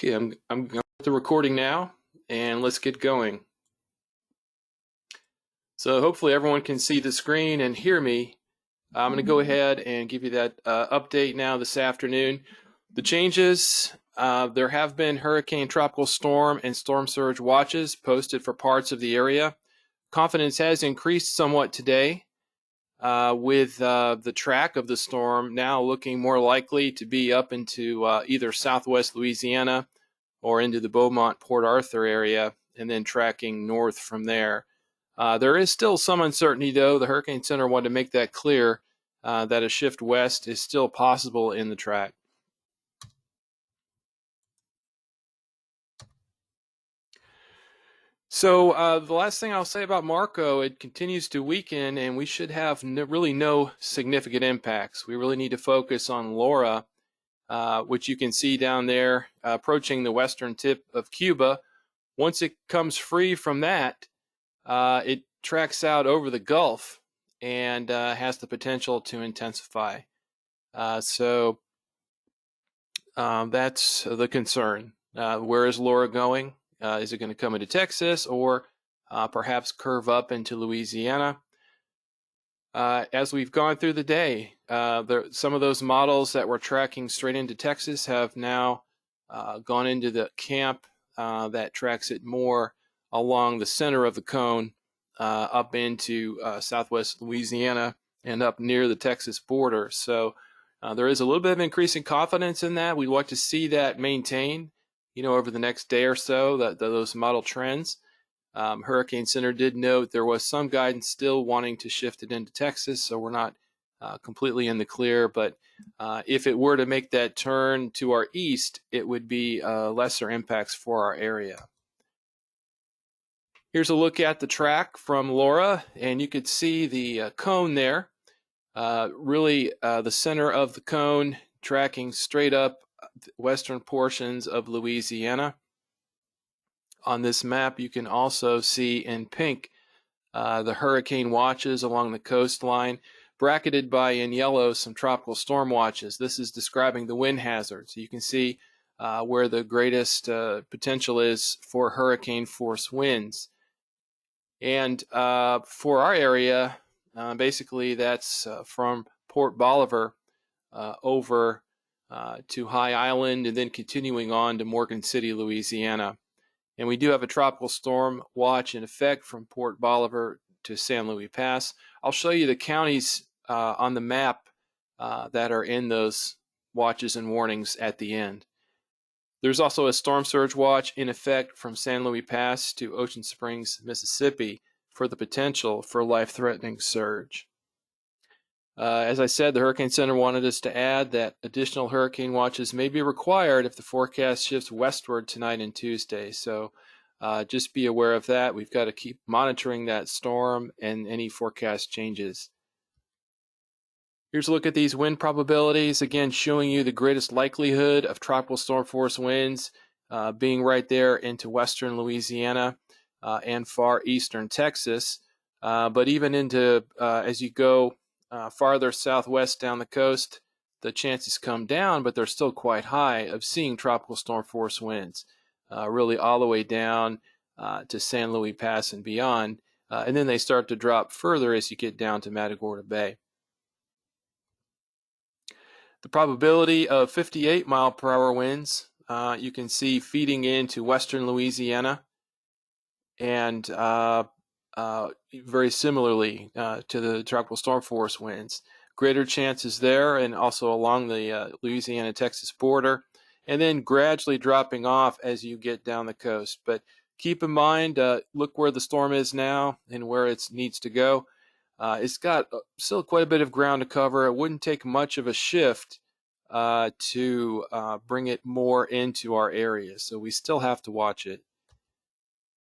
Okay, I'm going to the recording now, and let's get going. So hopefully everyone can see the screen and hear me. I'm going to go ahead and give you that update now this afternoon. The changes, there have been hurricane, tropical storm, and storm surge watches posted for parts of the area. Confidence has increased somewhat today with the track of the storm now looking more likely to be up into either southwest Louisiana or into the Beaumont-Port Arthur area, and then tracking north from there. There is still some uncertainty, though. The Hurricane Center wanted to make that clear that a shift west is still possible in the track. So the last thing I'll say about Marco, it continues to weaken, and we should have really no significant impacts. We really need to focus on Laura, which you can see down there approaching the western tip of Cuba. Once it comes free from that, it tracks out over the Gulf and has the potential to intensify. So that's the concern. Where is Laura going? Is it going to come into Texas or perhaps curve up into Louisiana? As we've gone through the day, some of those models that were tracking straight into Texas have now gone into the camp that tracks it more along the center of the cone up into southwest Louisiana and up near the Texas border. So there is a little bit of increasing confidence in that. We'd like to see that maintain, over the next day or so, those model trends. Hurricane Center did note there was some guidance still wanting to shift it into Texas, so we're not completely in the clear, but if it were to make that turn to our east, it would be lesser impacts for our area. Here's a look at the track from Laura, and you could see the cone there. Really, the center of the cone tracking straight up western portions of Louisiana. On this map, you can also see in pink the hurricane watches along the coastline, bracketed by in yellow some tropical storm watches. This is describing the wind hazards. You can see where the greatest potential is for hurricane force winds. And for our area, basically that's from Port Bolivar over to High Island and then continuing on to Morgan City, Louisiana. And we do have a tropical storm watch in effect from Port Bolivar to San Luis Pass. I'll show you the counties on the map that are in those watches and warnings at the end. There's also a storm surge watch in effect from San Luis Pass to Ocean Springs, Mississippi for the potential for life-threatening surge. As I said, the Hurricane Center wanted us to add that additional hurricane watches may be required if the forecast shifts westward tonight and Tuesday. So just be aware of that. We've got to keep monitoring that storm and any forecast changes. Here's a look at these wind probabilities, again showing you the greatest likelihood of tropical storm force winds being right there into western Louisiana and far eastern Texas. But even into, as you go farther southwest down the coast, the chances come down, but they're still quite high of seeing tropical storm force winds, really all the way down to San Luis Pass and beyond. And then they start to drop further as you get down to Matagorda Bay. The probability of 58 mile per hour winds, you can see feeding into western Louisiana and very similarly to the tropical storm force winds. Greater chances there and also along the Louisiana-Texas border, and then gradually dropping off as you get down the coast. But keep in mind, look where the storm is now and where it needs to go. It's got still quite a bit of ground to cover. It wouldn't take much of a shift to bring it more into our area, so we still have to watch it.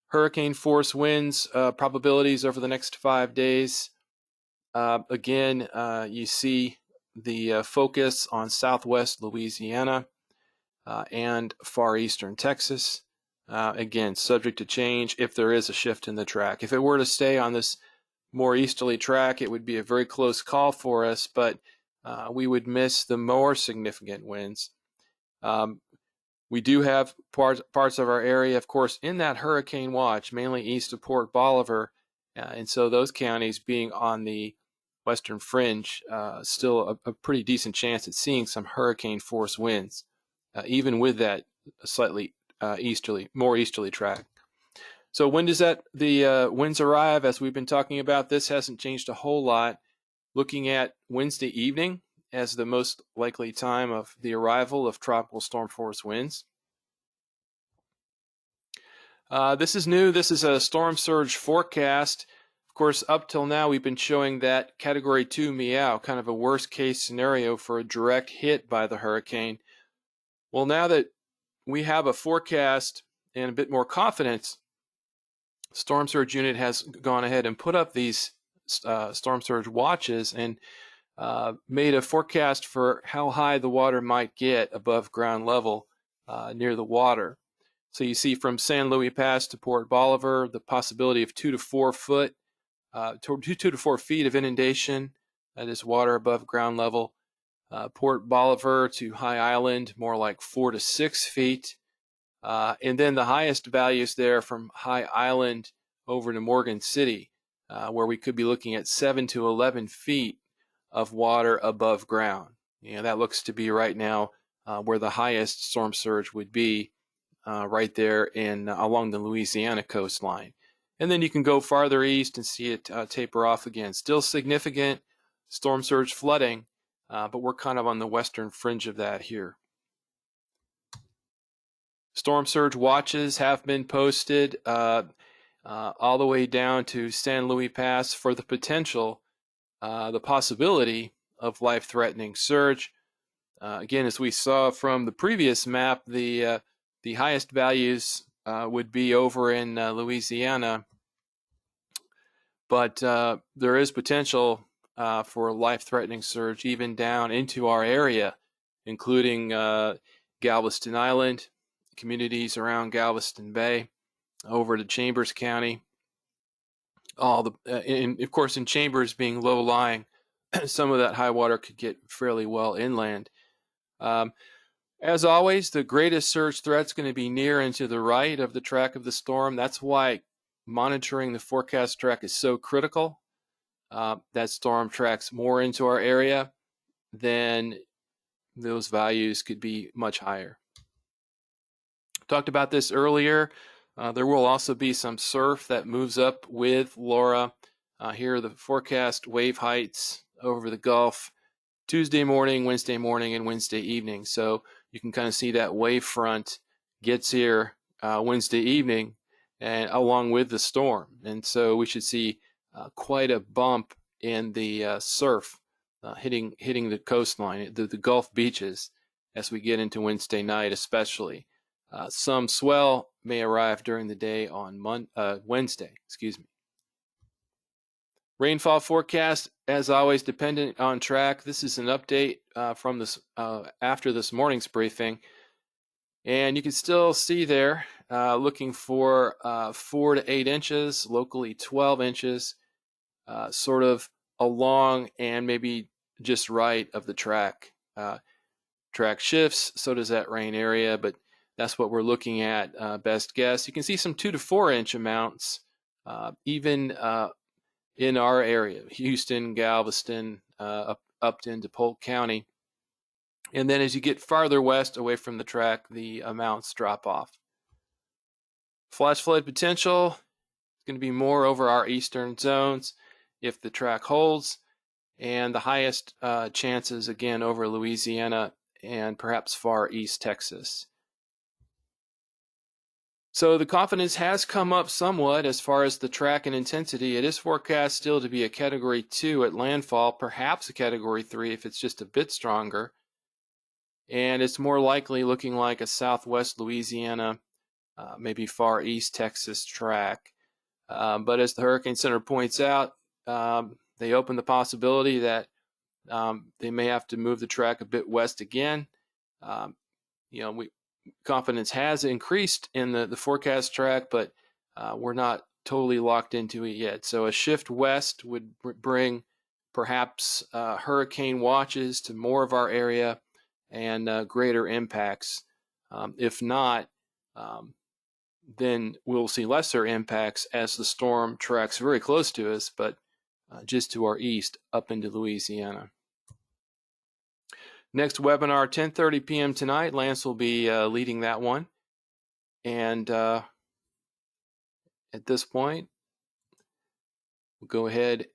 Hurricane force winds probabilities over the next 5 days. Again, you see the focus on southwest Louisiana and far eastern Texas. Again, subject to change if there is a shift in the track. If it were to stay on this more easterly track, it would be a very close call for us, but we would miss the more significant winds. We do have parts of our area, of course, in that hurricane watch, mainly east of Port Bolivar, and so those counties being on the western fringe, still a pretty decent chance at seeing some hurricane force winds, even with that slightly more easterly track. So when does the winds arrive? As we've been talking about, this hasn't changed a whole lot. Looking at Wednesday evening as the most likely time of the arrival of tropical storm force winds. This is new. This is a storm surge forecast. Of course, up till now, we've been showing that Category 2 meow, kind of a worst case scenario for a direct hit by the hurricane. Well, now that we have a forecast and a bit more confidence, Storm Surge Unit has gone ahead and put up these storm surge watches and made a forecast for how high the water might get above ground level near the water. So you see from San Luis Pass to Port Bolivar, the possibility of 2 to 4 feet of inundation. That is water above ground level. Port Bolivar to High Island, more like 4 to 6 feet. And then the highest values there from High Island over to Morgan City, where we could be looking at 7 to 11 feet of water above ground. That looks to be right now where the highest storm surge would be, right there along the Louisiana coastline. And then you can go farther east and see it taper off again. Still significant storm surge flooding, but we're kind of on the western fringe of that here. Storm surge watches have been posted all the way down to San Luis Pass for the potential, the possibility of life-threatening surge. Again, as we saw from the previous map, the highest values would be over in Louisiana, but there is potential for life-threatening surge even down into our area, including Galveston Island, communities around Galveston Bay, over to Chambers County. Of course, in Chambers being low-lying, some of that high water could get fairly well inland. As always, the greatest surge threat is going to be near and to the right of the track of the storm. That's why monitoring the forecast track is so critical. That storm tracks more into our area, then those values could be much higher. Talked about this earlier. There will also be some surf that moves up with Laura. Here are the forecast wave heights over the Gulf Tuesday morning, Wednesday morning, and Wednesday evening. So you can kind of see that wave front gets here Wednesday evening and along with the storm. And so we should see quite a bump in the surf hitting the coastline, the Gulf beaches, as we get into Wednesday night especially. Some swell may arrive during the day on Wednesday. Rainfall forecast, as always, dependent on track. This is an update from this after this morning's briefing, and you can still see there looking for 4 to 8 inches, locally 12 inches, sort of along and maybe just right of the track. Track shifts, so does that rain area, but that's what we're looking at, best guess. You can see some 2 to 4 inch amounts, even in our area, Houston, Galveston, up into Polk County. And then as you get farther west away from the track, the amounts drop off. Flash flood potential is going to be more over our eastern zones if the track holds, and the highest chances again over Louisiana and perhaps far east Texas. So the confidence has come up somewhat as far as the track and intensity. It is forecast still to be a Category 2 at landfall, perhaps a Category 3 if it's just a bit stronger. And it's more likely looking like a southwest Louisiana, maybe far east Texas track. But as the Hurricane Center points out, they open the possibility that they may have to move the track a bit west again. Confidence has increased in the forecast track, but we're not totally locked into it yet. So a shift west would bring perhaps hurricane watches to more of our area and greater impacts If not, then we'll see lesser impacts as the storm tracks very close to us, but just to our east up into Louisiana. Next webinar, 10:30 p.m. tonight. Lance will be leading that one. And at this point, we'll go ahead